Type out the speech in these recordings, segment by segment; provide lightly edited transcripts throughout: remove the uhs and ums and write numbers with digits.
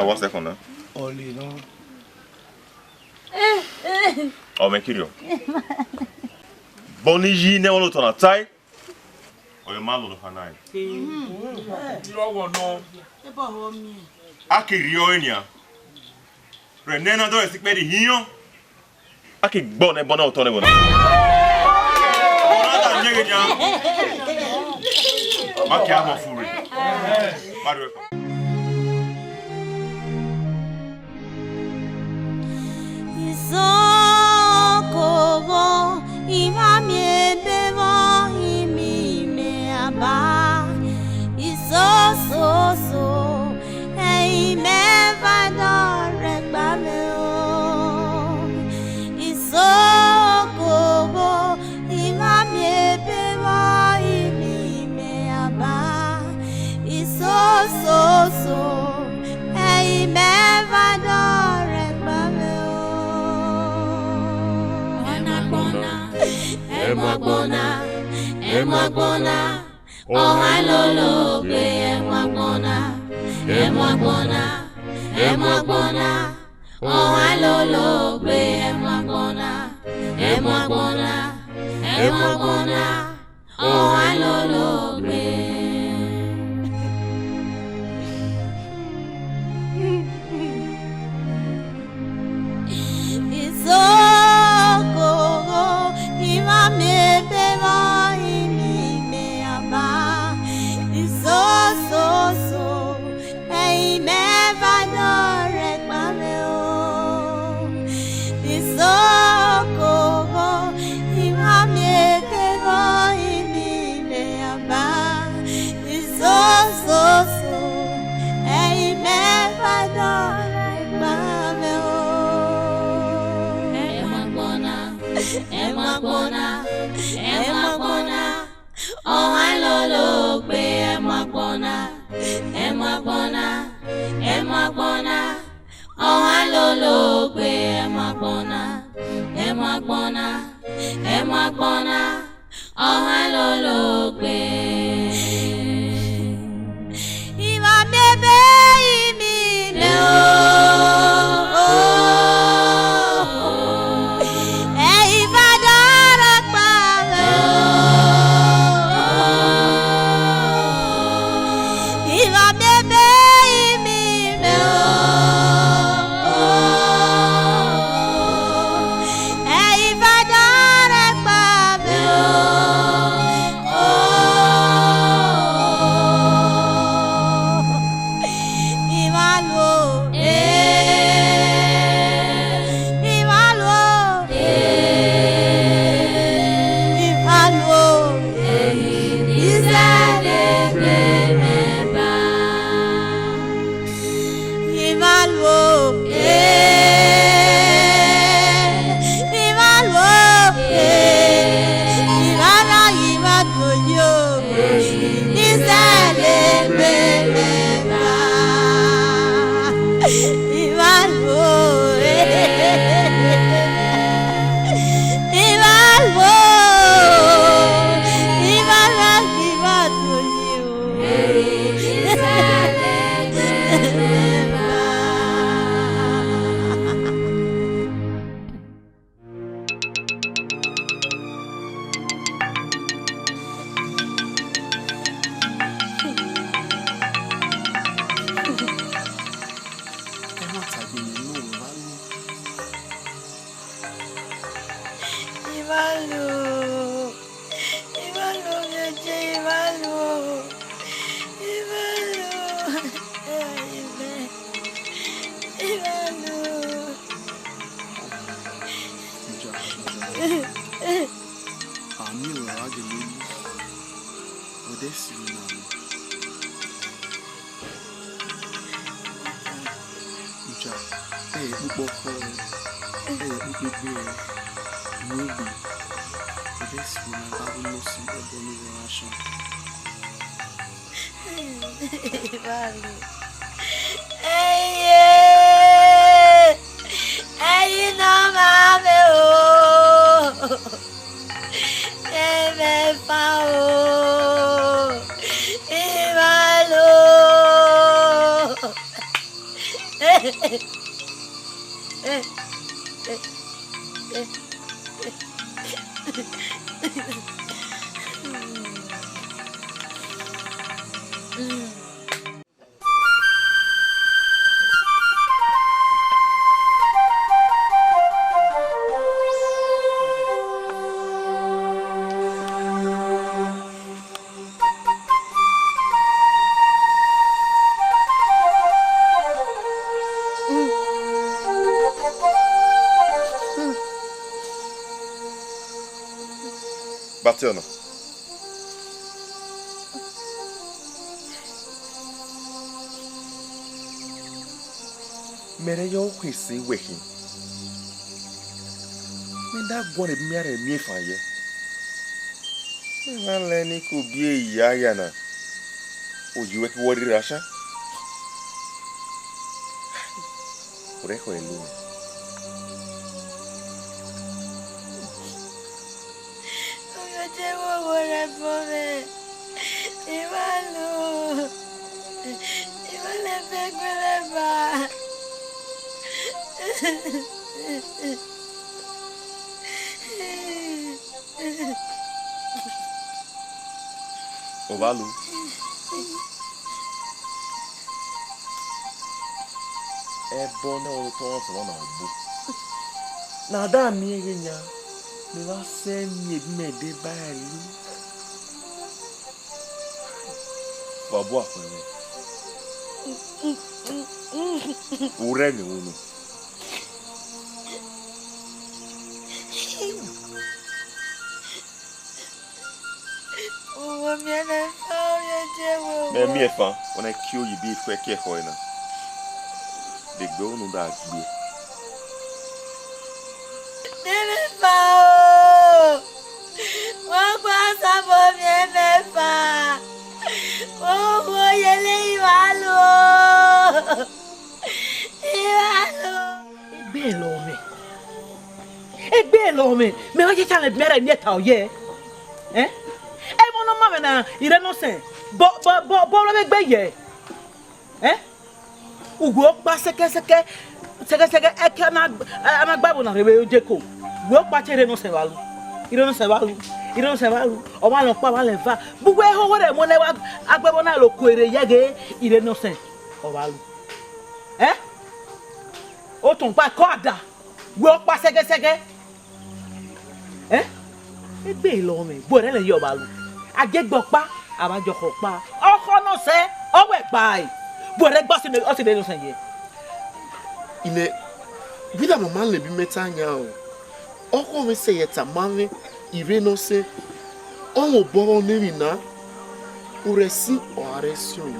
What's that for now? Oli, no. Oh, my kid. Boniji ne ono to na tai. Oyo malo no fanai. You want no. Akiri o enia. Renena do esik pedi hiyo. Aki gbon e bona o to ne bona. Ona da nyege nya. Maki amo furi. Padwe. Sokobo imamie bebo imi aba isososo ei me vadore gbameo isokobo imamie bebo imi aba isososo ei me vadore Emwagbona, oh halolo, emwagbona. Emwagbona, emwagbona, ohalologbe, emwagbona, emwagbona, emwagbona, ohalologbe. Isoko, imamebe mo imime aba. Isoso. Emwagbona, ohalologbe, emwagbona, emwagbona, emwagbona, ohalologbe, emwagbona, emwagbona, emwagbona, ohalologbe. Imamebe imile o. Bartiono. Mere yo kwisi wehi. Menda gwone miare mifaye. Mele ni ko bie ya na. Ojiwe ki wori rasha. Orejo el lunes. Ivalo, Ovalu. Ebona o to so na obu. Na da mi egenya. Me va se mi me de balu. Babu afanye. Ure ni uno. Me efa, when I kill you be for care for na. The girl no that be. Me va a echar el mera nieta oye. Mono mama na ire no se. Bo le gbeye. Ugo pa seke e na gbabo na rebe ojeko. Ugo pa chere no se walu. Ire no se walu. O ma lo pa wa le va. Bugwe ho wore mo ne wa agbabo na lo kwere yege ire no se. O walu. O ton pa koda. Ugo pa seke. Egbe lo mi bo re le yo balu agegbo pa abajo ko pa oko no se owe pa e bo re gbo si o se de no san ye ine vida mama le bi metanya o oko mi se yeta mane ire no se o bo ne mi na uresi o aresi o yo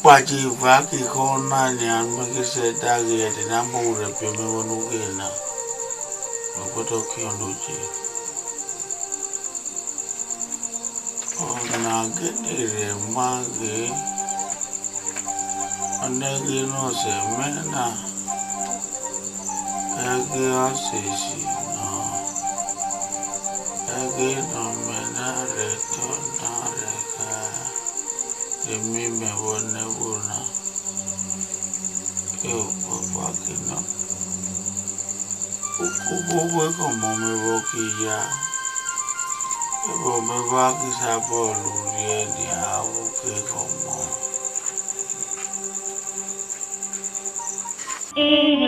Paji vaki kona ni anmaki se dagi ya dinambo urepe mewanuke na makoto kiondoji ona genire magi onegi no se mena egi asisi no egi no mena retona reka Emi me wone wona ke papa kina uko como me boquilla me va que sapo lurie ni abu que como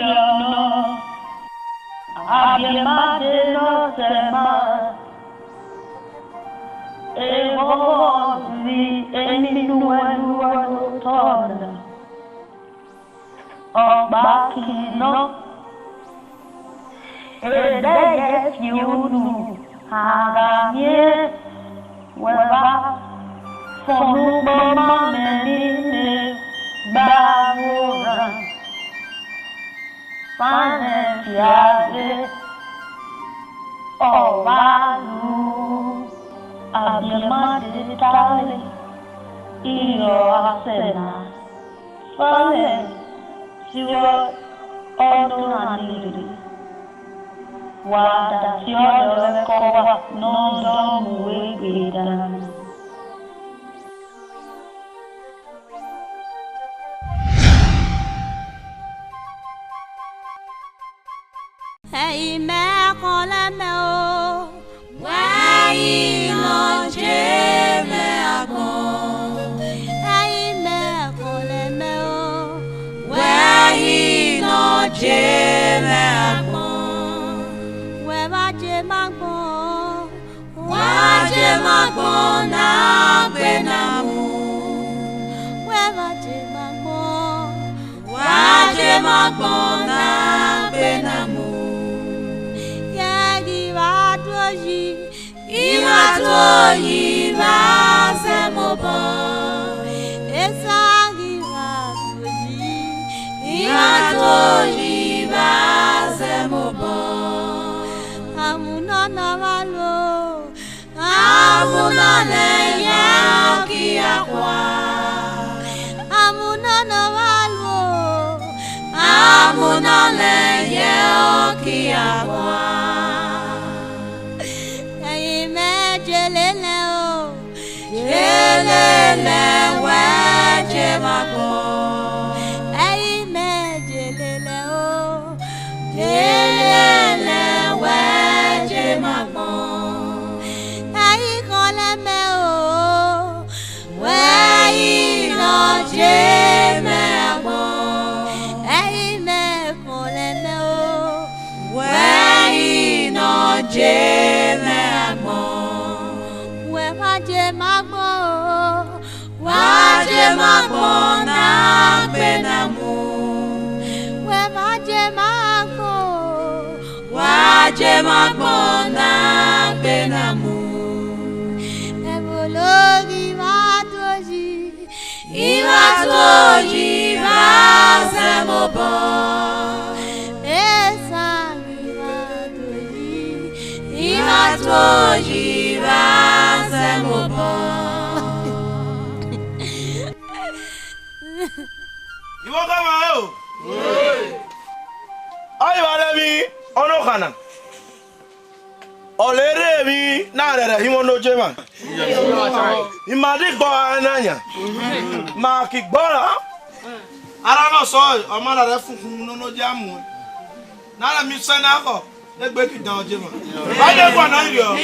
no había más de no ser más Evolve any new tona. Oh, Baki, no. Yes, you do. Hagamye, weba fonu mama menine bahura fane fiade ovalu abiemade tale iyo asena fane siwa ononaniri wada siyodo kowa nondo muwegedana. Hey, me kole me o, wai no je me agbon. Hey, me kole me o, wai no je me agbon. We va je magbon, wa je magbon na gbe na mu. We va je magbon, wa je magbon na gbe na mu. Iwatoyi va se mobo, esa iwatoyi va se mobo. Amuna na malo, amuna le ya kiakwa. Amuna na malo, amuna le ya kiakwa. Jelele waje magbon, ayi me jelele o. Jelele waje magbon, ayi kole me o. Wayi no je me agbon, ayi me kole me o. Wayi no je me agbon. Waje magbo na gbe na mu. Waje magbo na gbe na mu. Evolori iwatoji va se mobo. Esa iwatoji va se mobo. You want come out? Ayi wale mi ono kana. Olere mi na rere himo no jema. Imadi gbo ananya. Ma ki gbora. Ara no so o ma na re funfun no jamu. Na ra mi se na ko le gbe ki dan jema. Ba le gbo na yo.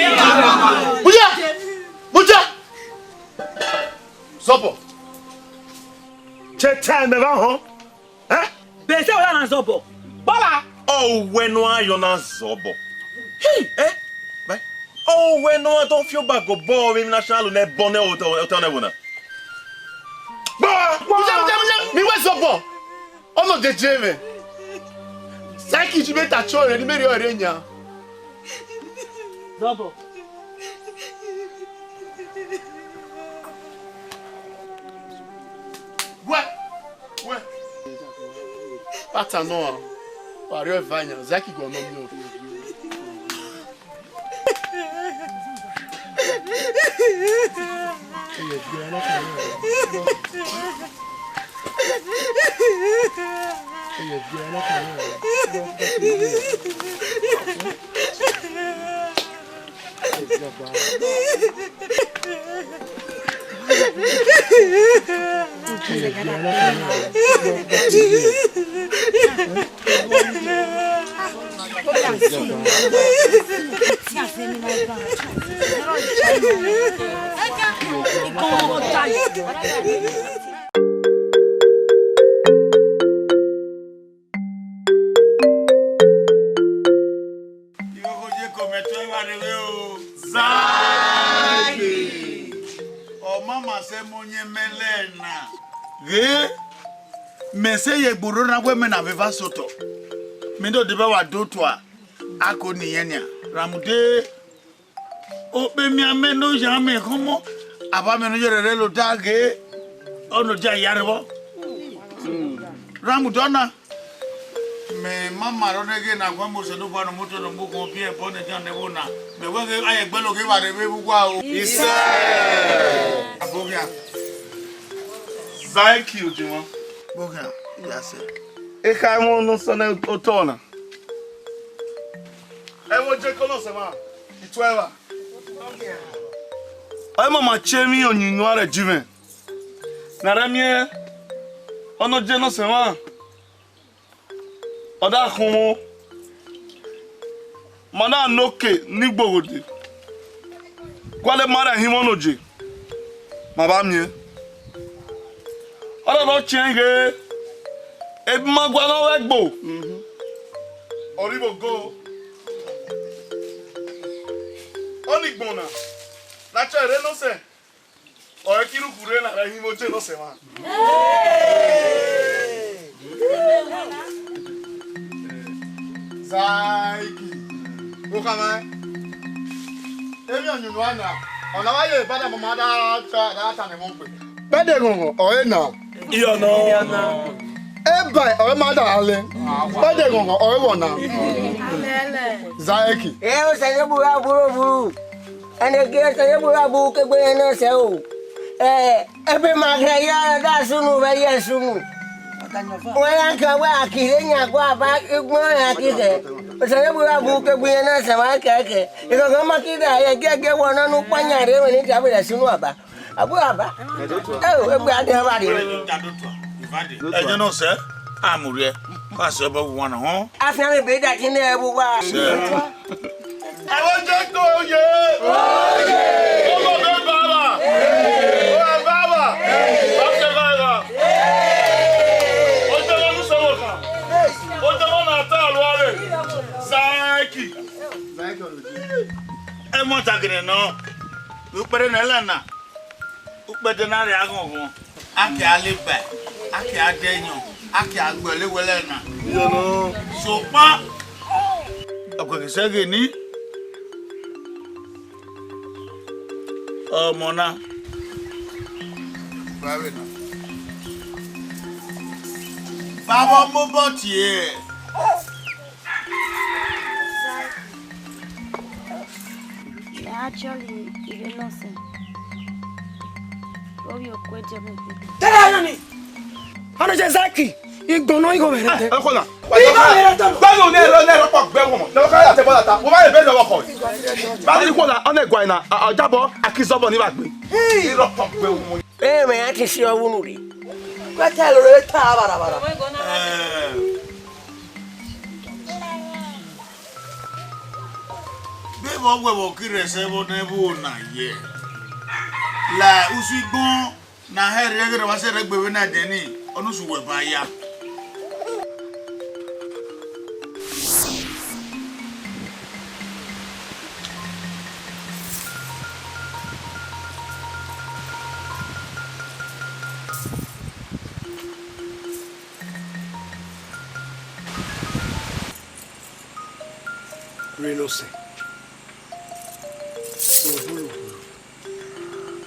Buja. Sopo. Chetan me va ho. Eh? Bese wala na zobo. Bala. Oh, when no you na zobo. Hey, eh? Bye. Oh, when no don't feel back go bo mi na shalu ne bonne o ne wona. Ba, buja. Mi we sopo. Omo jeje me. Saki ji beta chore ni meri ore nya. Zobo. Ouais. Pata no. Pare vanya, Zaki go no mi. Mese ye gboro na gwe me na viva soto. Me do debe wa do to a ako niyenya. Ramude O be mi ameno jamais comment aba meno je re lo tage ono ja yarbo. Ramu dona. Me mama ro nege na gwa mo se no ba no moto no mo ko bi e bo ne jan ne wo na. Me wo ge aye gbe lo ge ba re be bu kwa o. Isa. Abogia. Thank you, Jimo. Bogia. Yes. E kai mo no so na otona. E wo je kono se ma. Itwewa. Ai mama chemi onyinyo are jiven. Na ramie ono je no se ma. Oda kumo. Mana noke ni gbogode. Kwale mara himonoje. Maba mie. Oda no chenge. E magwa no wegbo. Oribo go. Oni gbona. Na chere no se. O e kiru kure na himoje no se ma. Zaiki. Okama. Emi onyunu ana. Ona wa ye bada mama da ta ne mo pe. Bade gongo o na. Iyo no. E bai o ma da ale. Bade gongo o wona. Zaiki. O se ye bura buru. Ene ke se ye bura bu ke gbe na se o. Ebe ma gre ya da sunu be ye sunu. Wọ́n kan wá àkìrẹ́ yàn kó àbá gbọ́n àkìrẹ́ òṣèré búra bu kẹgbẹ́ yẹn náà sẹ̀wọ́n kẹ̀kẹ́ ìkọ̀kọ́ mákìrẹ́ ayẹ gẹ́gẹ́ wọn náà ní pọ́nyà rẹ̀ wọ́n ní ti àbẹ̀rẹ̀ sínú àbá àbúrò àbá ẹgbẹ́ adé ọba rẹ̀. Ẹjọ́ náà sẹ́ àmúrí ẹ wá sí ọba wọn náà hàn. Àfihàn mi bèé dàkí ní ẹbú wa. Àwọn jẹ́ tó yẹ. Oyè. Ọmọ bẹ bàbà. Ọmọ bàbà. Bàbá bàbà. Ojo na ta alware. Zaiki. E mo tagire no. Upere na lana. Upede na re agungun. Aki alebe, aki adenyo, aki agbele wele na. Yo no. So pa. Akwa sege ni. Mona. Bawe na. Baba mo boti e. Actually, even nothing. What you quit me? Tẹ́lẹ̀ ayọ̀ ni ọ̀nà jẹ́ Zaki ìgbọ̀nà ìgò bẹ̀rẹ̀ tẹ́. Ẹ kọ́nà. Ìgò bẹ̀rẹ̀ tẹ́. Gbẹ́nu ní ẹ̀rọ pọ̀ gbẹ́wọ̀n. Lọ́wọ́ káyà tẹ́ bọ́lá ta. Mo bá yẹ bẹ́ẹ̀ lọ́wọ́ kọ̀. Bá ti kó la ọ̀nà ẹ̀gbọ́n ìnà ọ̀jábọ̀ akínsọ́bọ̀ ní bàgbé. Irọ́ pọ̀ gbẹ́wọ̀n. Mẹ̀ á ti ṣe ọwọ́ nù rí. Pẹ́tẹ́ lórí rẹ̀ tá a bàràbàrà. Bebo gwebo kire sebo nebu na ye. La usigbon na here yegere wa se regbewe na deni onusu we ba ya. Renose.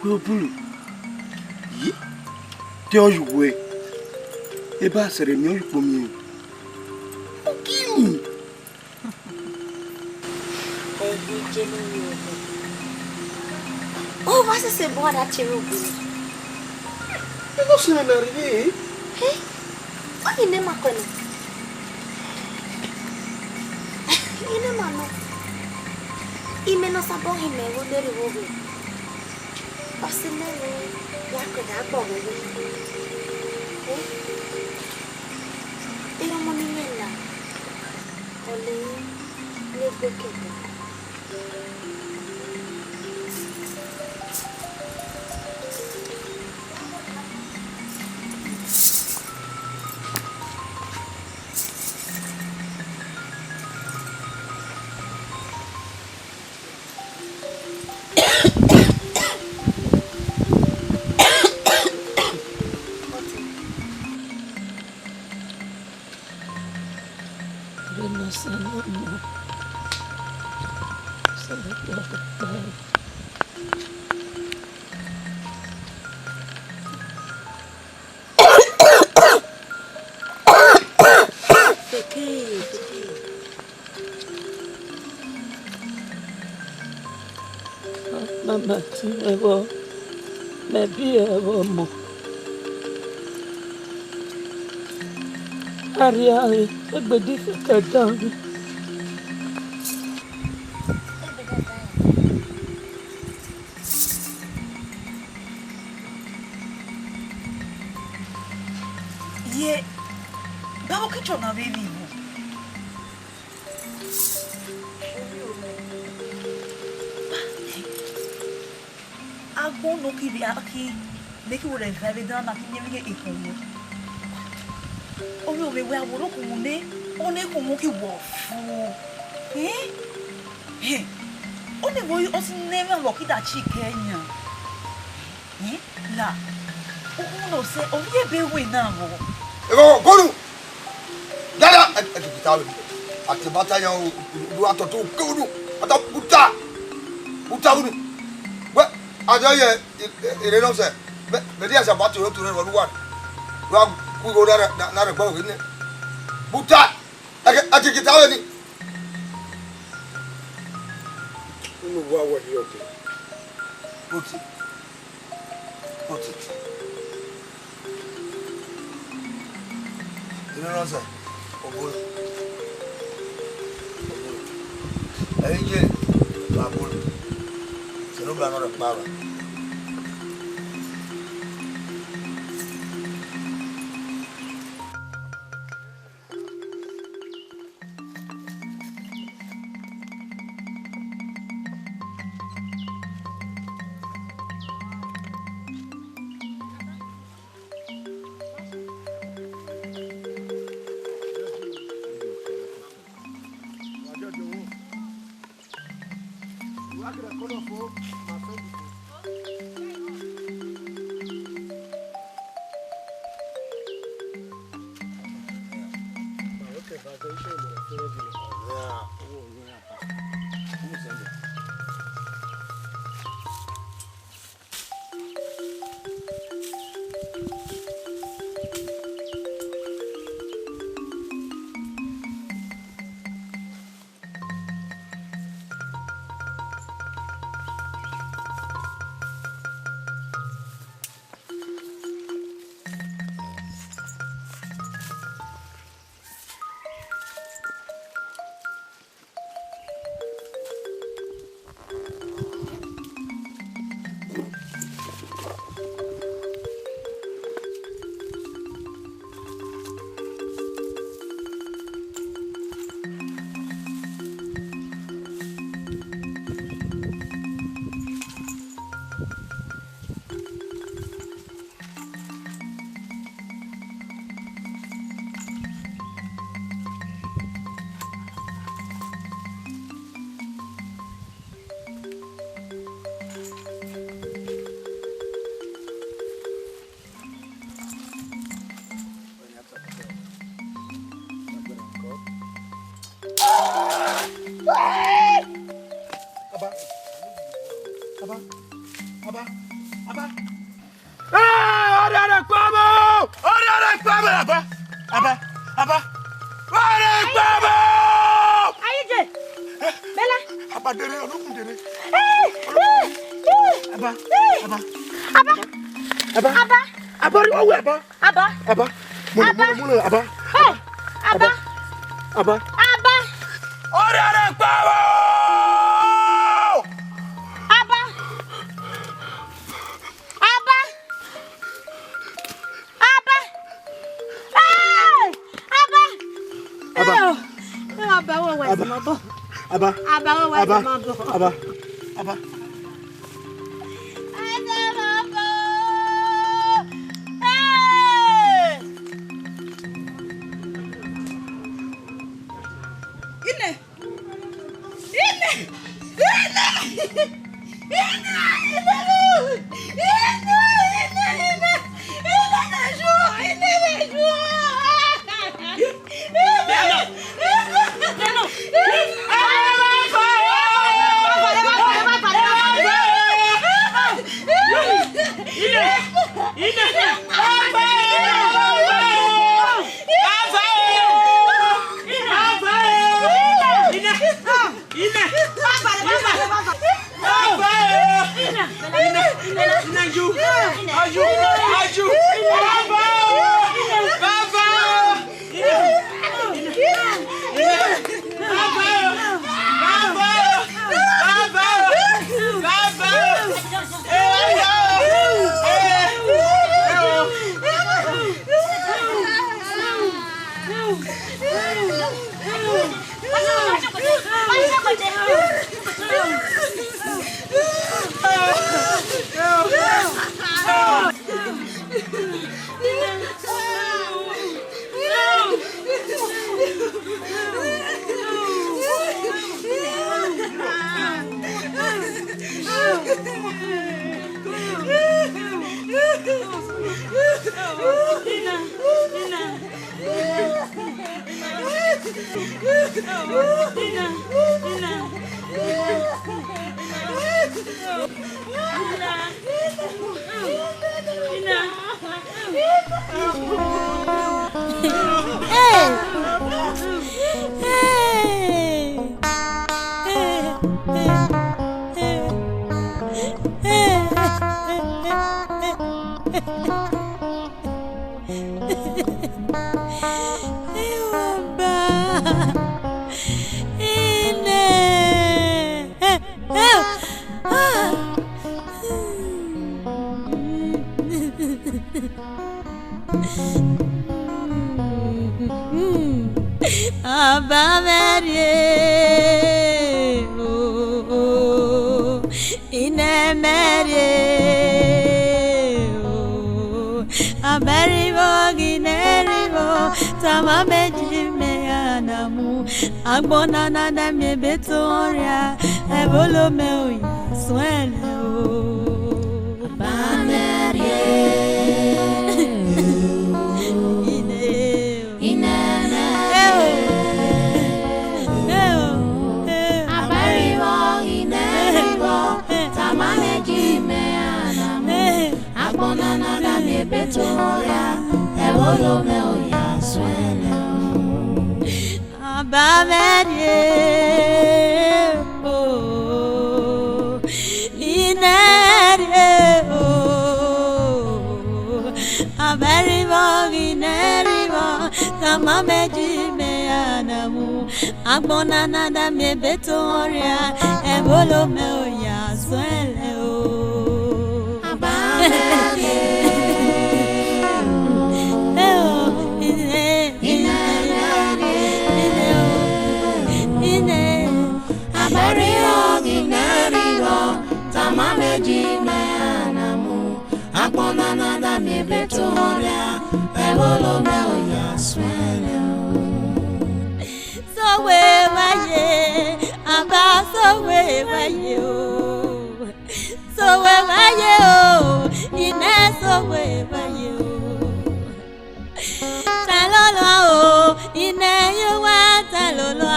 Bulu. Yi. Ti o yuwe. E ba sere mi o yupo mi. Kini? Oh, vas a ser boa da Chirubu. E não se na ri. Hey, olha nem macona. Ine mano. Ime no sabon hime wo deri wo wo. Osime wo ya ko da gbo wo. Ira mo mi nela. Ole le gbekede. Mama ti ewo me bi ewo mo. Ariari egbedi fika down. Ye bawo kicho na baby. Agbo no ki bi aki make wo le very down na kinye mi ikunmu. Omi o me we aworo kunmu ne oni kunmu ki wo fu. Oni wo o si neme wo ki da chi Kenya. La. O no se o ye be we na wo. Ego gonu. Dada akitawe. Atibata ya du atoto gonu. Ata buta. Buta gonu. We ajo ye ire no se. Be dia sa batu yo turu ro wa. Wa ku go na re gbo ni. Buta. Akitawe ni. Unu wa wa yo ke. Buti. Buti. You know what I'm saying? Oh boy. Hey, Babul. Se no gano la pava. Agbona na na me betoria evolo me o swele o bamerie ine abariwo ine tamame jime anamu agbona na na me betoria evolo me o swele Baverie oh inerie oh aberivo inerio kamameji me anamu agbona nada me betoria ebolo me oya swele oh baverie Agbona nada me betoria evolo me oya swele so we waye aba so we waye o so we waye o ine so we waye o talolo o ine you wa talolo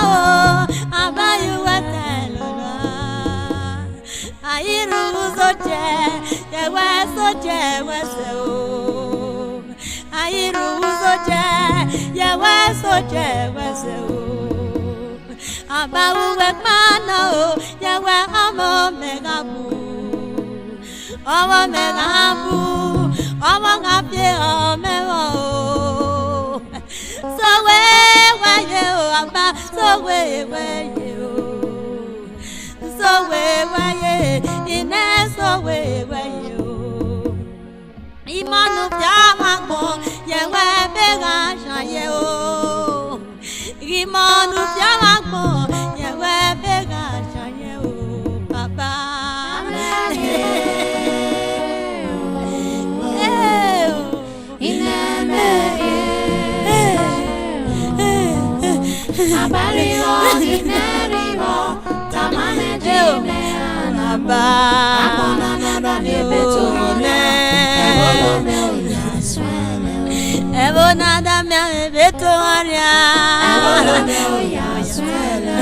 o aba you wa talolo Ayiru soje, yewe soje wese o. Ayiru soje, yewe soje wese o. Abawu wekmana o, yewe amo megabu. Omo megabu, omo ngapye omewo o. So we waye o, aba so we waye o. So we waye, ine so we waye o. Imanu piama ko, yewe bega shaye o. Imanu piama ko, yewe bega shaye o. Papa. Abariwo ineriwo tamane jime anaba akona nada me betone evolo me oya swele evo nada me betoria evolo me oya swele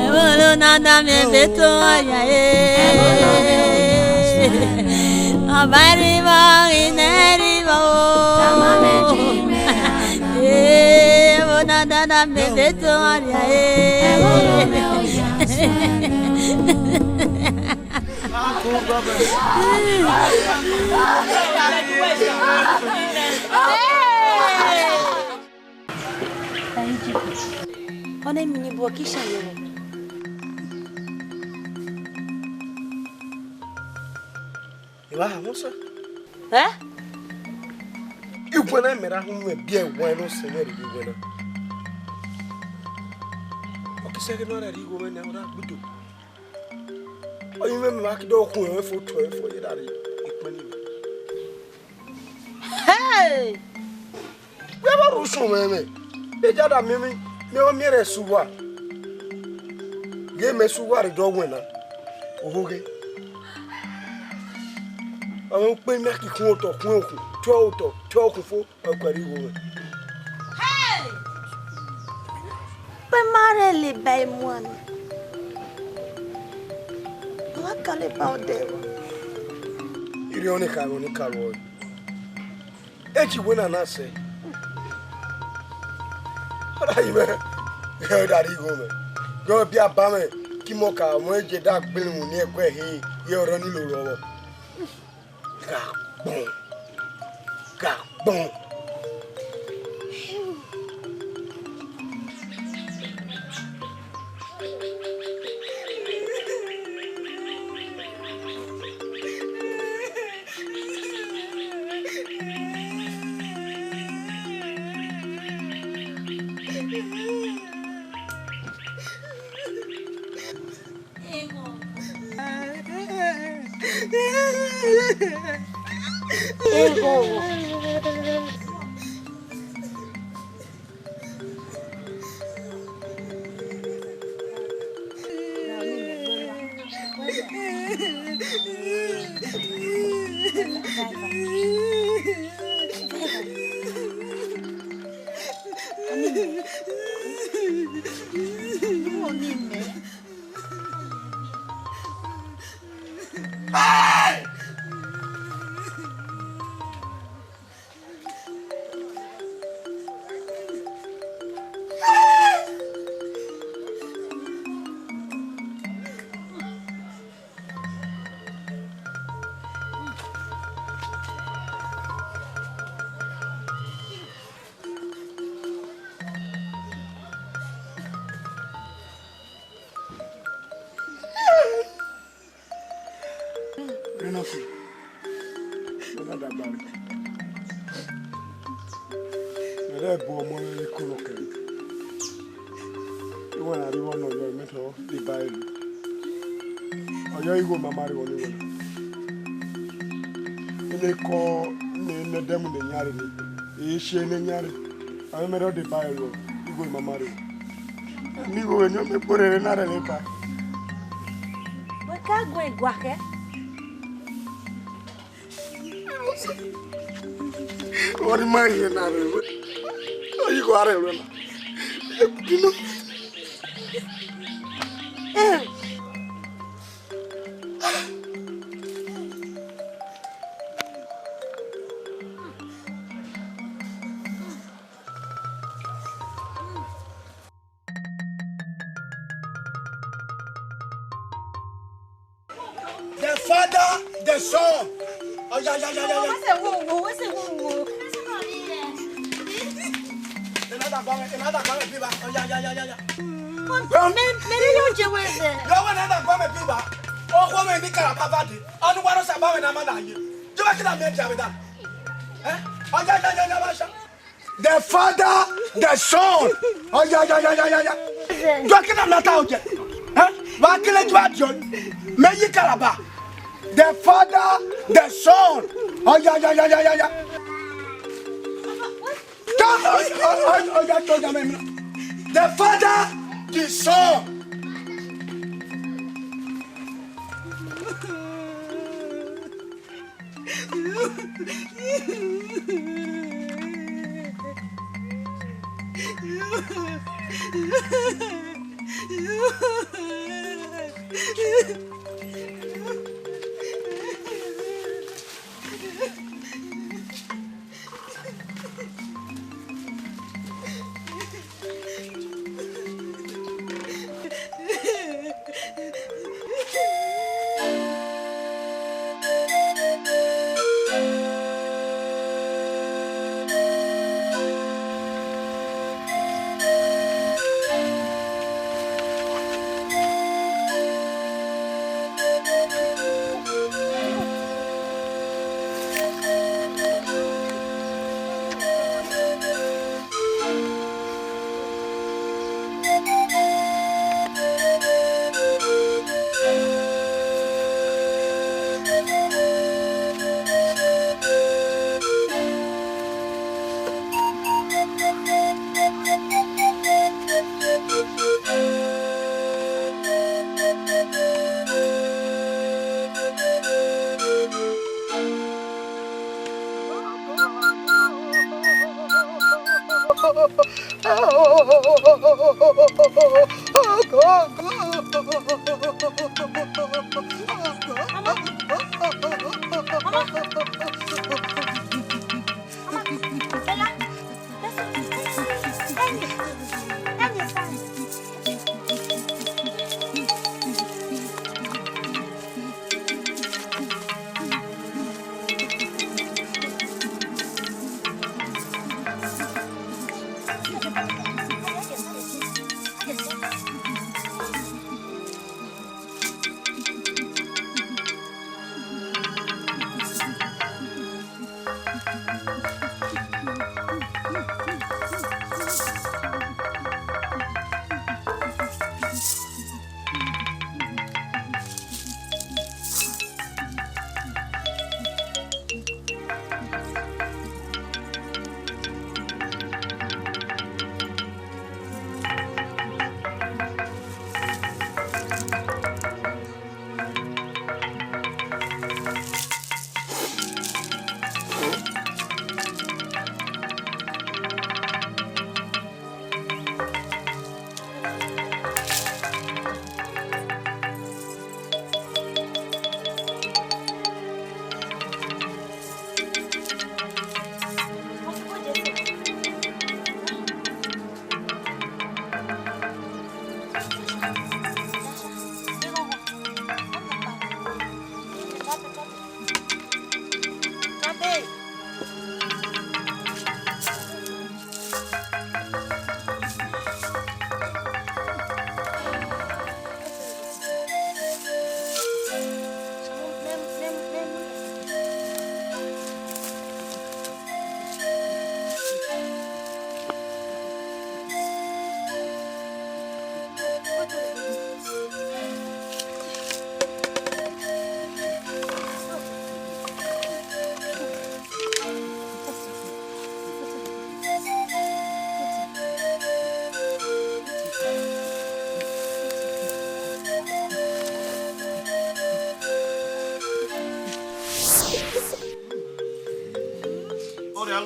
evolo nada me betoria evolo me oya swele abariwo ineriwo tamane jime nada me betoria evolo me oya swele Ona mnibokisha yeye. Iwa Musa. Eh? Igwana mera hu me bia wano senere igwana. Okisege no rari igwana na ora budu. Oyin me ma kido ku e fo to e fo yidare ikmani. Hey! We ba rusu meme. E jada mimi me o mere suwa. Ye me suwa re do wena. Ohoge. àwọn pé mẹ́kì kún ọ̀tọ̀ kún òkun tí ọkùn fún ọkùnrin ìwò rẹ̀. pé márẹ̀ lè bá ẹmu àná alákàlẹ̀ bá ọdẹ wa. ìrìn oníkàrọ̀ ọ̀ èjì ìwé náà náà sẹ́ ọ̀dà yìí mẹ́ ẹ̀ dàrí ìwò mẹ́ gbọ́n bí abámẹ́ kí mọ̀ ká àwọn èjì dá gbẹ̀rù ní ẹ̀kọ́ ẹ̀hìn yẹ ọ̀rọ̀ nílò rọwọ́ gàgbọ́n. I made the Bible. You go, Mamma. You go and you put it in another paper. What can't go and guac? What am I here now? Oh, you go out of here. The Father, the Son. Oh, yeah. What's it? Another comment, people. Oh, yeah. Maybe you do with it. No one other comment, people. Oh, woman, be careful about it. On one of Sabah and Amanda. You are going to make with that. Oh, yeah. The Father, the Son. Oh, yeah. You are going to not out yet. What can I do? May you caraba. The Father, the Son. Oh, yeah. The Father, the Son.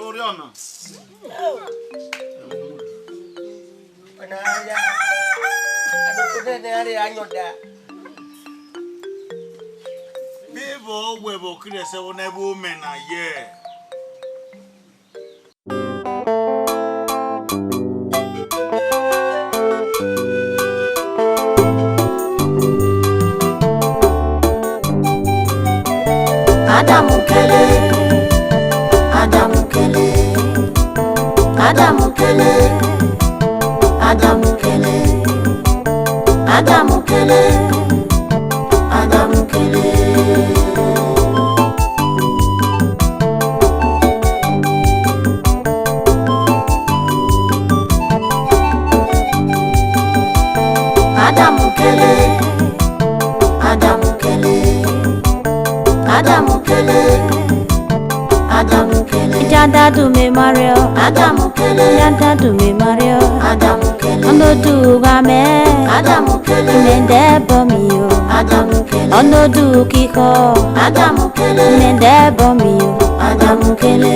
Gloriana. Bibo webo krese wonebo mena ye. Adamu Kele, Adamu Kele, Adamu Kele, Adamu Kele, Adamu Kele, Adamu Kele. Adamu Kele, Adamu Kele, Adamu Kele, Adamu Kele. Jada do me Mario, Adamu Kele. Jada do me Mario, Adamu Kele. Ono do game, Adamu Kele. Mende bomio, Adamu Kele. Ono do kiko, Adamu Kele. Mende bomio, Adamu Kele.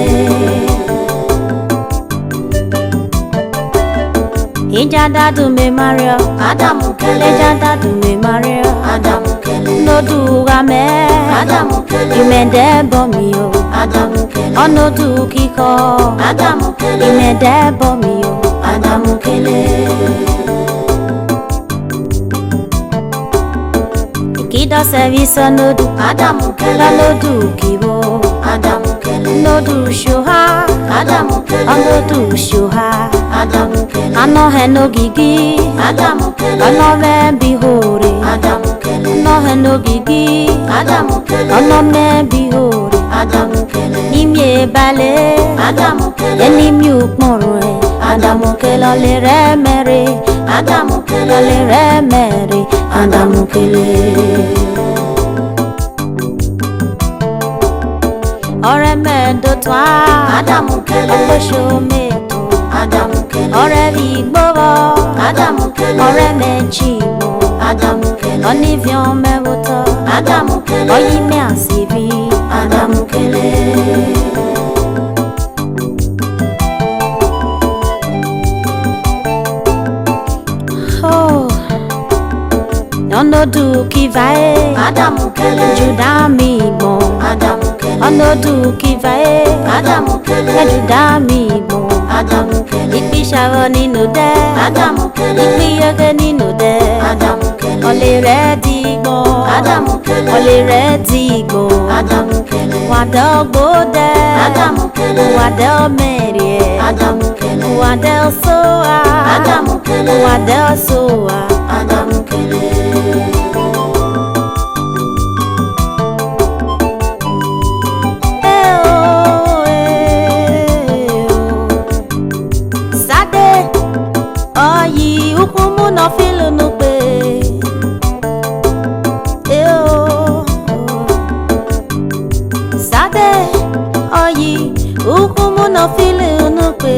Jada do me Mario, Adamu Kele. Jada do me Mario, Adamu Kele. No do game, Adamu Kele. Mende bomio, Adamu Kele. Ono do kiko, Adamu Kele. Mende bomio, Adamu Kele. Kida service no do, Adamu Kele. No do kibo, Adamu Kele. No do shuha, Adamu Kele. Ono do shuha, Adamu Kele. Ano heno gigi, Adamu Kele. Ano me bihore, Adamu Kele. No heno gigi, Adamu Kele. Ano me bihore, Adamu Kele. Nimye bale, Adamu Kele. Nimye ukmore, Adamu Kele. Le remere, Adamu Kele. Le remere, Adamu Kele. Ore me do twa, Adamu Kele. Okosho me to, Adamu Kele. Ore vi gbowo, Adamu Kele. Ore me chimo, Adamu Kele. Oni vion me voto, Adamu Kele. Oyi me asibi, Adamu Kele. Onodu kivae Adamu kele Juda migbo Adamu kele Onodu kivae Adamu kele Juda migbo Adamu kele Ikpisharo nínú dẹ Adamu kele Ikpiyege nínú dẹ Adamu kele Ole rẹ digbo Adamu kele Ole rẹ digbo Adamu kele Wade ogbode Adamu kele Wade omerie Adamu kele Wade osoa Adamu kele Wade osoa Adamu kele Sade oyi ukumu no filu nupe Sade oyi ukumu no filu nupe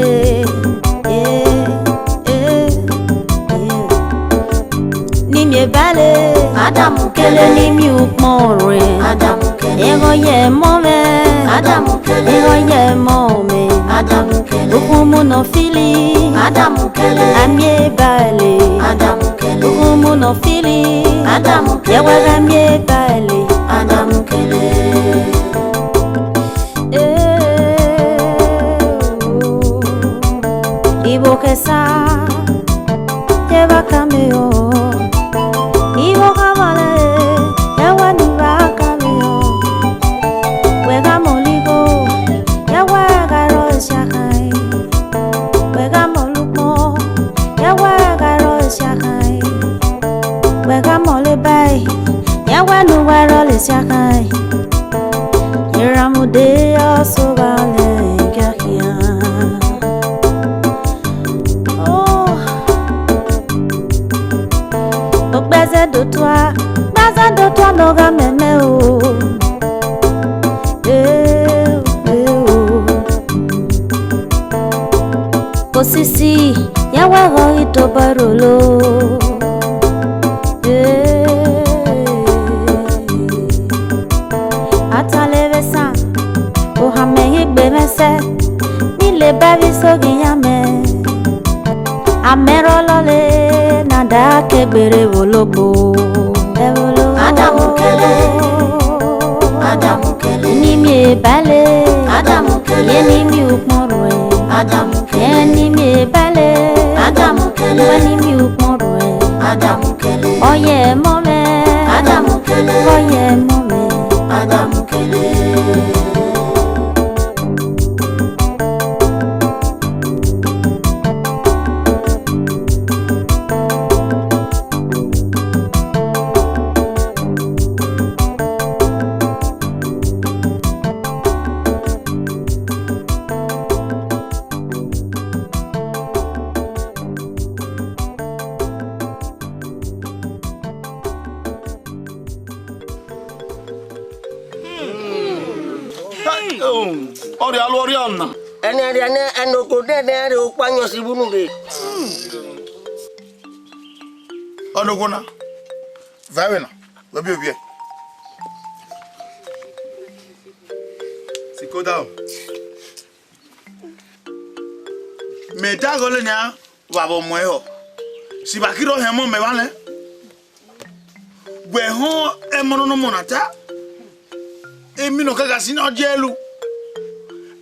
Nimye bale Adamu kele nimi ukmore Adamu kele Ego ye mome Adamu kele Ego ye mome Adamu kele Ukumu no fili Adamu kele Amye bale Adamu kele Ukumu no fili Adamu kele Yewa amye bale Adamu kele Ibo kesa Yewa kameo Ibo kamale Yewa nuba kameo Wega moligo Yewa garo shakai Wega molumo Yewa garo shakai Wega molebay Yewa nuba role shakai Yeramude osobale Gakia Baza de toi, noga meme o. Posisi, yawa hoi to barolo. Ataleve san, o hame higbe mese, nile bavi sogi yame. Amero lole nada kegbere wologbo Adamu kele Adamu kele Nimi bale Adamu kele Ye nimi ukmorwe Adamu kele Ye nimi bale Adamu kele Ye nimi ukmorwe Adamu kele Oye mome Adamu kele Oye mome Adamu kele Ori alu ori onna. Ene enoko de ukwanyo sibunu ge. Onoguna. Vawena. Webi obi. Siko down. Me dagole nya wabo moyo. Sibakiro hemo me wale. We ho emono no monata. Emi no kaga sina ojelu.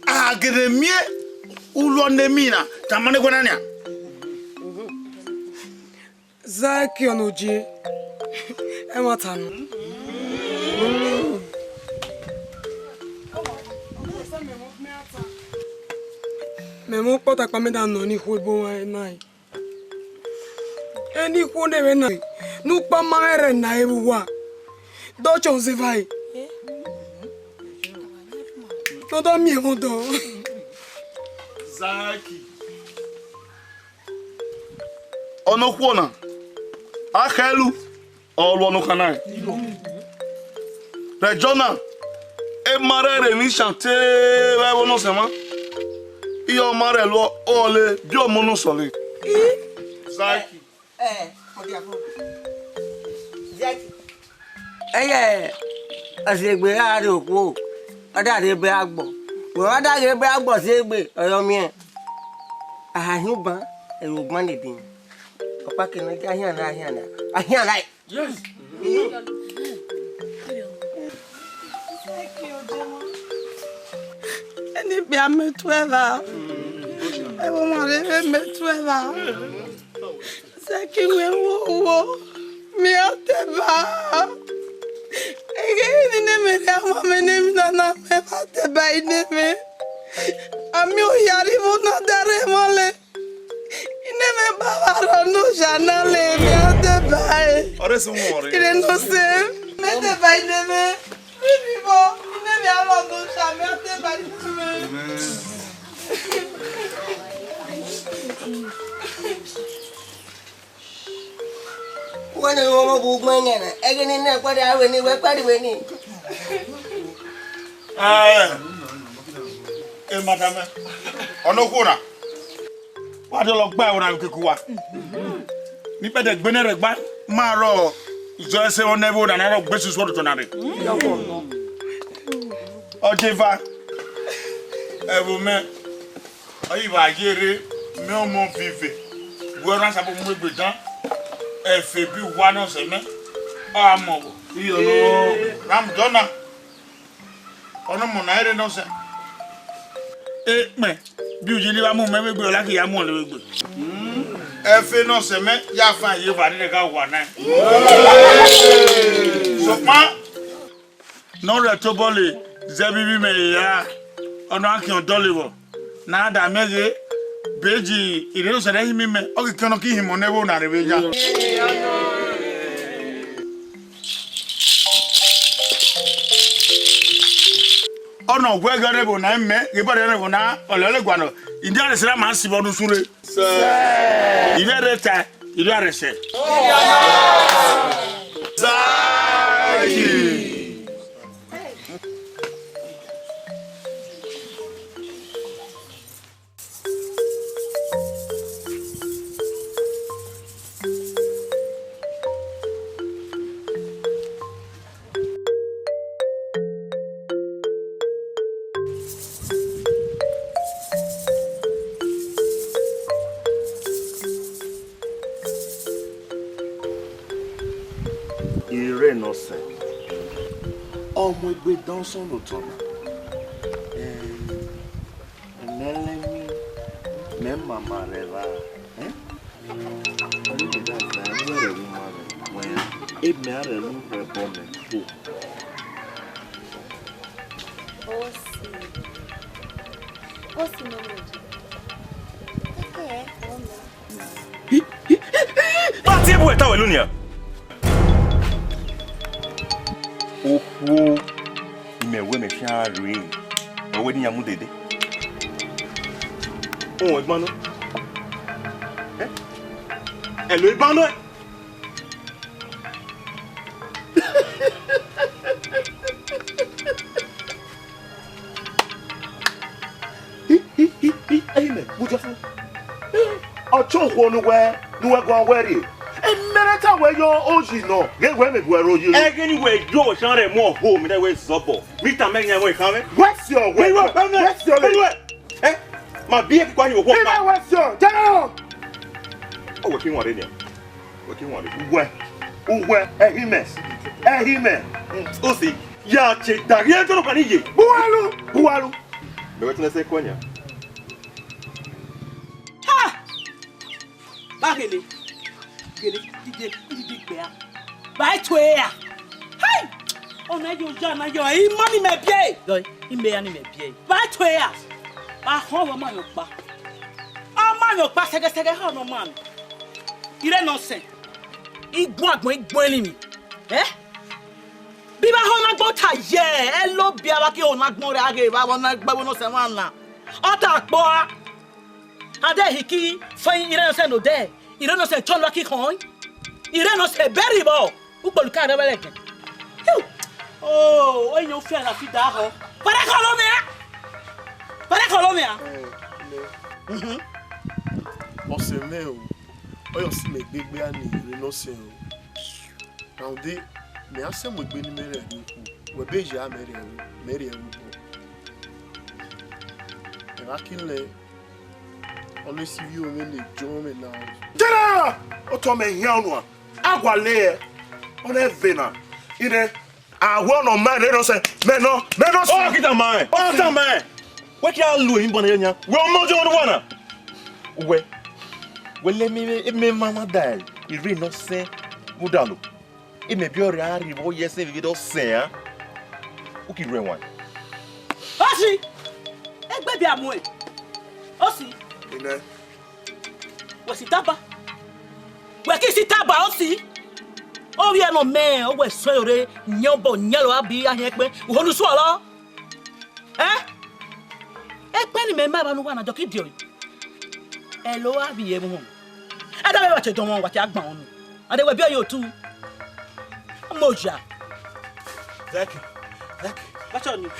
Agedemie ulonde mina tamane gwanania. Zaki onoje. Ematan. Memo pota kwa meda no ni huibo nai. Eni hunde we nai. Nu pa mare na ewa. Docho zivai. Todo mi hondo. Zaki. Ono kuona. Akelu. Olu ono kanai. Rejona. E marere ni chante we wono sema. Iyo mare lo ole bi omono sole. Zaki. Zaki. Asegbe are oku. Adare be agbo. We adare be agbo segbe oyo mi e. Ahun ban e ogbon le din. Papa ke no ahian na. Ahian lai. Yes. Any be a me 12. I want me 12. Seki we wo me ateba. Ege ni me ya mama ni na me ateba ine me. Ami o yari mo na dare mole. Ine me bawaro no janale me ateba. Ore se mo ore. Ine no se me ateba ine me. Vivo ine me alo no sha me ateba ine me. When you want to book money, again in that what I when you were party when you. Madame, ono kuna. Wa de lo gba wona kekuwa. Ni pe de gbene re gba ma ro ijo se on never na ro gbe susu to na re. O jeva. Ebu me. Ayi ba jere me o mo vive. Wo ran sa bo mo gbe tan. Efe bi wa no se me. O mo bo. Iyo no ram dona. Ono mo na ere no se. Me bi ujili wa mu me gbe ola ki ya mu le gbe. Efe no se me ya fa ye va de ka wa na. So pa no re to bole zebibi me ya ono akin odolewo na da mege beji ire so re himi me o ki kan ki himo ne wo na re be ja. Ono gwegere bo na mme gebare ne bo na olele gwano india sira ma sibo du sure ile reta ile arese ọmọ egbe danson lo tona enelemi me mama reva oni me da na were ru ma we e me are lu re bome po Osi mama. Ba ti bu eta we lunia. Opo imewe me fia ri o we ni amu dede o egbon no lo egbon no amen bujo fun ocho ko nu we go were Emerita we yo oji no. Ge we me buero you. Egini we yo shan re mo ho mi na we sobo. Mi ta me yan we kan me. What's your way? What's your way? Ma bi e kwa ni wo pa. What's your? Down. O we kin wore ni. We kin wore. Uwe ehimes. Ehime. O si ya che darie to no kan ye. Bualu. Me we tun se konya. Ha! Bagele. Gele dide gbe. Ba to ya. Hey! Ona yo ja na yo e mani me bie. Go, ime ya ni me bie. Ba to ya. Ba ho wo man yo pa. O man yo pa sege ha no man. Ire no se. Igbon ni mi. Bí bá ho na gbo ta ye, e lo bi ara ki o na gbon re age ba won na gbe no se wan na. O ta po a. Ade hiki fayin ire no se no de. Ire no se cholo ki kan. Ire no se beri bo. U polu ka re bele ken. Oh, oyin o fe na fi da ho. Para Colombia. Ose me o. Oyo si me gbegbe ani ire no se o. Now de me ase mo gbe ni mere ni ku. We beji a mere e wo. E ba kinle only see you when they join me now. Jana! O to me hian no. Agwale. On est vénant. Il est à voir nos mains, non c'est mais non. Oh, kita main. Oh, ta main. What you are doing, bonne nya? We on mojo on wana. We let me mama die. Il ri no se mudalo. E me bi ore ari bo yes e do se ah. O ki ren wan. Osi. Egbe bi amu e. Osi. Ine. We si taba. We ki si taba osi. O wi eno me o we so yore nyombo nyelo abi ahen pe. Wo nu so lo. Egbe ni me ma ba nu wana jo ki dio. E lo abi e mu. E da be wa che don won wa ti agban onu. Ade we bi oyo tu. Moja. Zaki. What's on you?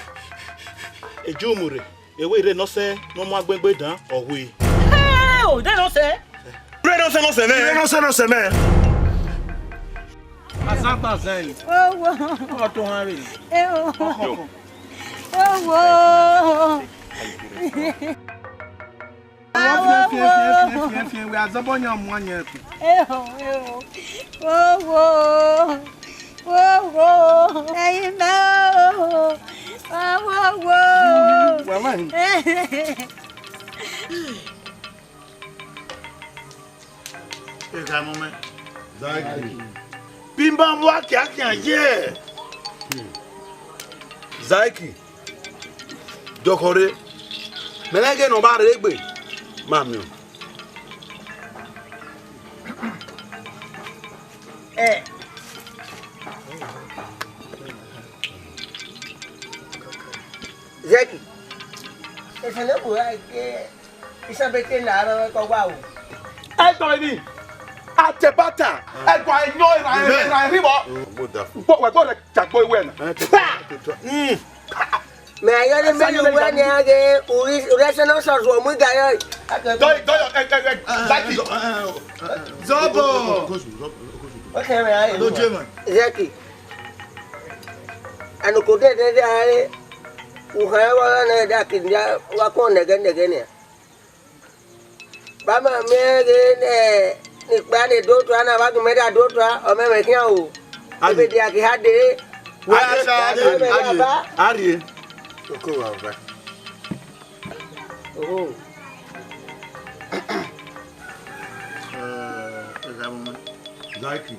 Ejumure. Ewe ire no se no mo agbegbe dan owe. Oh, they don't say. Pray no se me. No se me. Asapa zen. Oh, to hari. We are zabonya mwanya. Hey, no. Zaki. Bimba mwa kia ye. Zaki. Dokore. Melege no ba regbe. Mami. Zaki. Esa no puede que esa bete nada con guau. Ai to ni. Atebata. E gwa enyo ira ribo. Po we go le jagbo ewe na. Me ayo ni me lu wa ni age uri ese no so so mu ga yo. Zaki. Zobo. Okay me ayo. No German. Zaki. Anu ko de ai uhaya wala na da kinja wa ko nege ne. Ba ma me ne ni pa ni do to ana ba gun me da do to o me me kian o. Ibe dia ki hade. Wa sa ari. Oko wa ba. Oh. Zaki.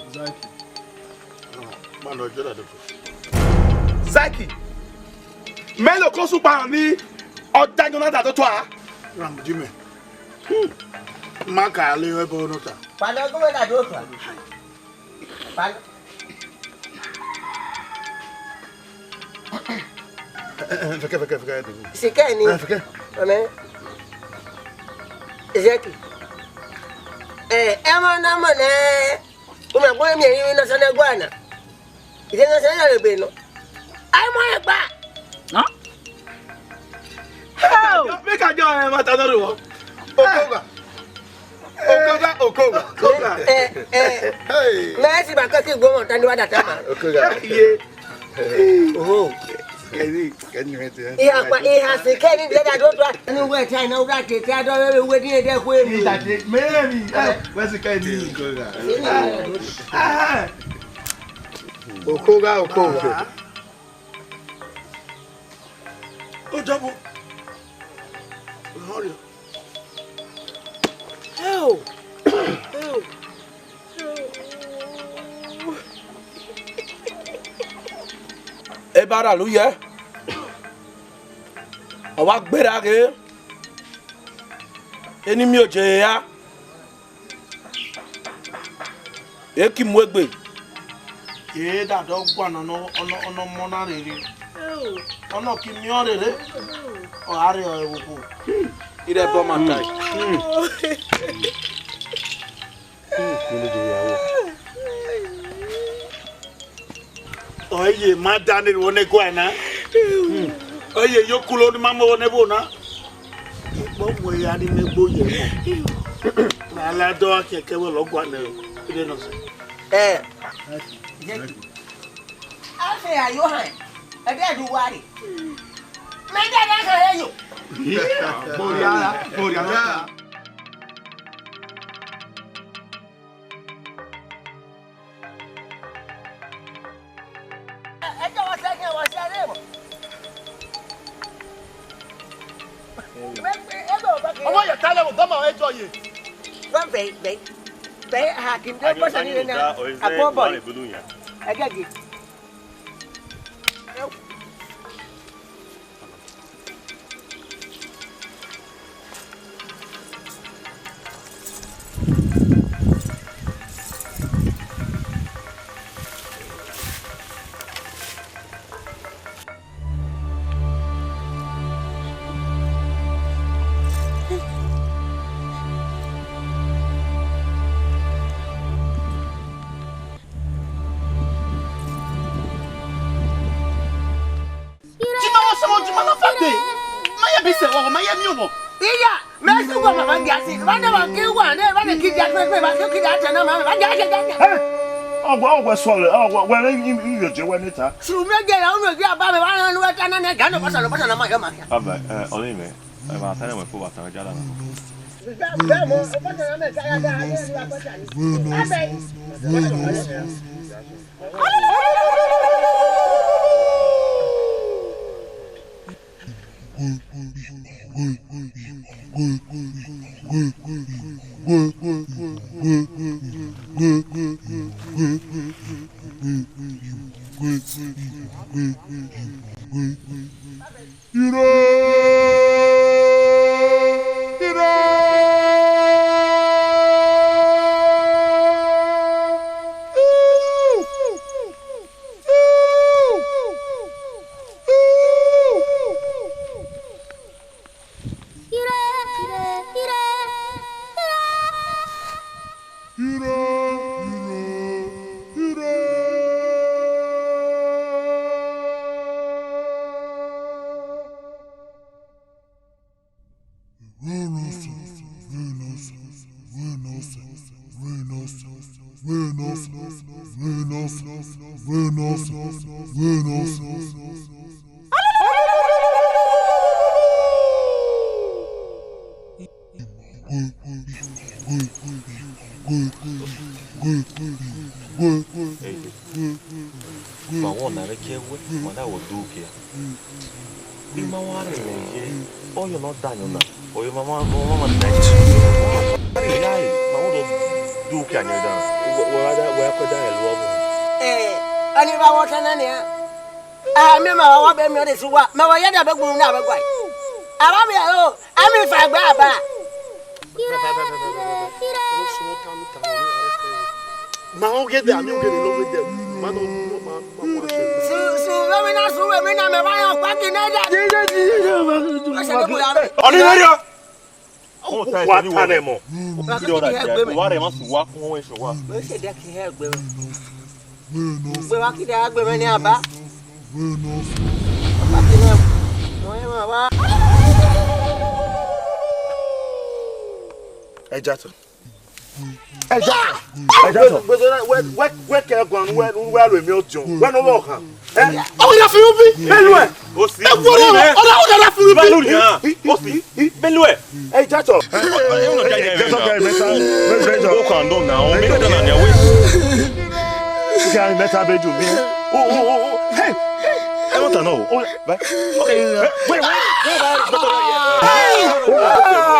Mano jora do. Zaki. Melo ko su pa ni oda Jonathan to to a. Ram Jimmy. Maka le we bo no ta. Pa do ko me da do to. Pa Fica. Se quer ni. Amém. Zaki. Ema na mane. Uma boa minha e na sana guana. E na sana le beno. Ai mo e pa. Oh! Make a joy mata no ro. Okoga. Hey. Messi ba ko ki gbo mo tan di wa da ta ma. Okoga. Ye. Oh. Can you meet him? Iha se keni de da do to. Ni we tai na ura ke ta do we din de ko emi. Maybe. Where's the candy? Okoga. Oh, double. Hurry. Help. E bara lu ye. O wa gbera ke. Eni mi o je ya. E ki mu egbe. E da do gwa no mo na rere. Ono ki mi o rere. O are o ewo. Ire bo ma tai. Oye, ma Daniel wone gwana. Oye, yo kulo ni mama wone bona. Bo mo ya ni me gboye mo. Na la do akeke wo lo gwana o. Ide no se. Afi ayo han. E de du wari. Me de na kan yo. Boria. ọmọ yẹ tálẹ̀ wò dọ́mọ̀ ẹjọ́ yìí. wọ́n bẹ́ẹ̀ hakim tẹ́ pọ́sẹ̀ nílẹ̀ náà àkọ́bọ̀ ẹgẹ́gẹ́. Iya, mesu gua mama jasi. Mana wakil gua, mana kijak wakil kijak sana mama jasi. Ọgwụ sọrọ, were iyoje wee nita. Sumie gere unu gi aba me wana nu weta na ne gano pasalo ma yo ma. Aba, olime, ma tane mo fuba tane jala na. Vamos, o pasalo me kaya da ale ni wa pasalo. Ma wa yada be gunu na be gwai. Aba me o, ami fa gba aba. Ma o get there, ami o get love there. Ma no ma. Su we na me ba yo pa ki na da. Oni lori o. Wa tane mo. Ki do da je. Wa re ma su wa fun won so wa. Mo se de ki he gbe. Gbe wa ki da gbe me ni aba. Ejato. Where can I go and where we meet John? Where no walk? Oh, you feel me? Belue. O si. Oh, feel me? O si. Belue. Ejato. O kan don na o me don na ya we. Can better be do me. Oh. Hey. I want to know. Okay. Wait.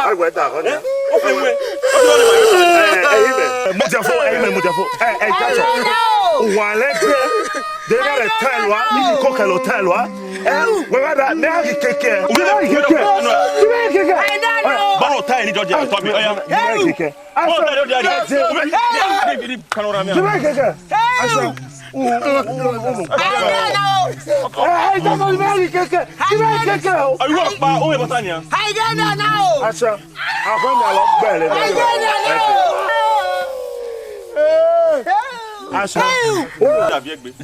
I went down. Okay, wait. Mujafo. Hey, Jato. Waleke. They got a tell wa. You cook a hotel wa. We got that. They have keke. We have keke. I don't know. Baro tai ni George to me. Oya. Keke.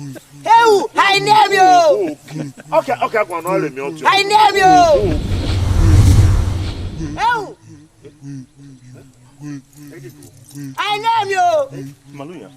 Oh, I name you. Okay, go on, let me out. I name you. I name you. Maluya.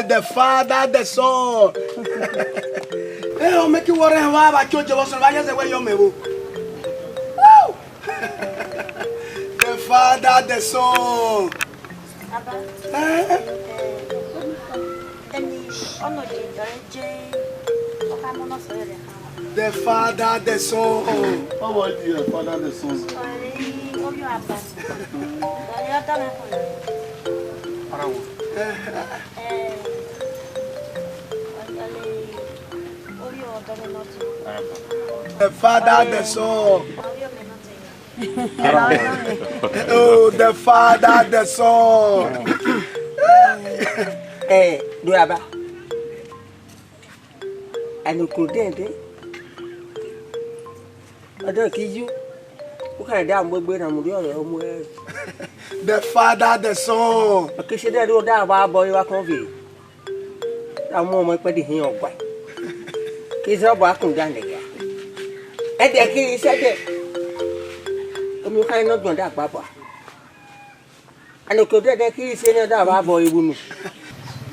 The Father, the Son. Hey, I'll make you worry about your job. So, why is the way you move? The Father, the Son. The Father, the Son. How are you, Father, the Son? The Father, the Son. Oh, the Father, the Son. Eh, Duaba. And you could then, I don't kiss you. What kind of damn wood I'm with you? The Father, the Son. Okay, she did all that about boy, you are coffee. I'm more my petty here. He's a back on down there. And the king said that you cannot go that, Papa. And you could get the king saying that about boy, woman.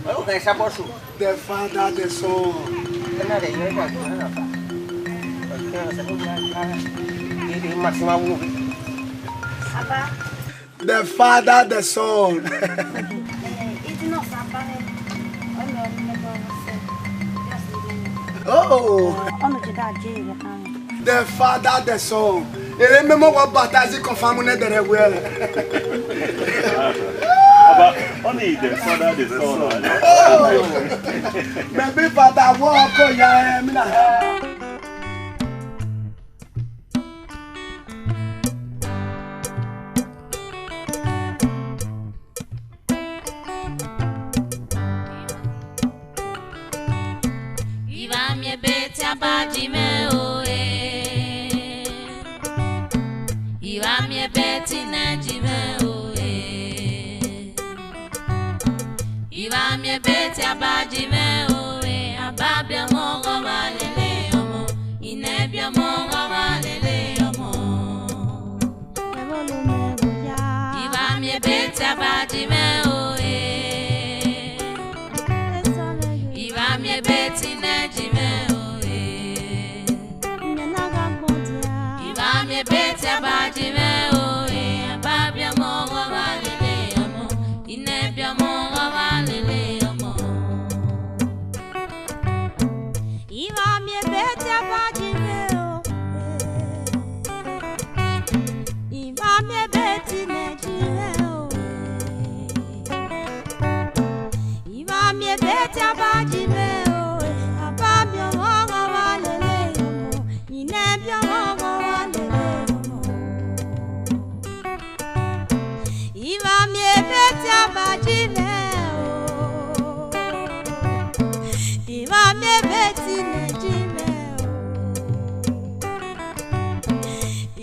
Okay, suppose the Father, the Son. Another year, the Father, the Son. Oh. The Father, the Son. Et remember what baptise confirm ne dere we. Only the Father, the Son. Maybe Father walk on ya mina.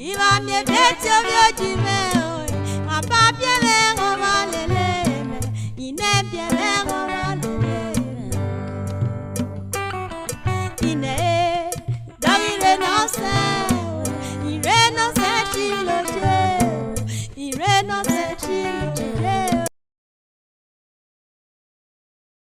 Iva me beti o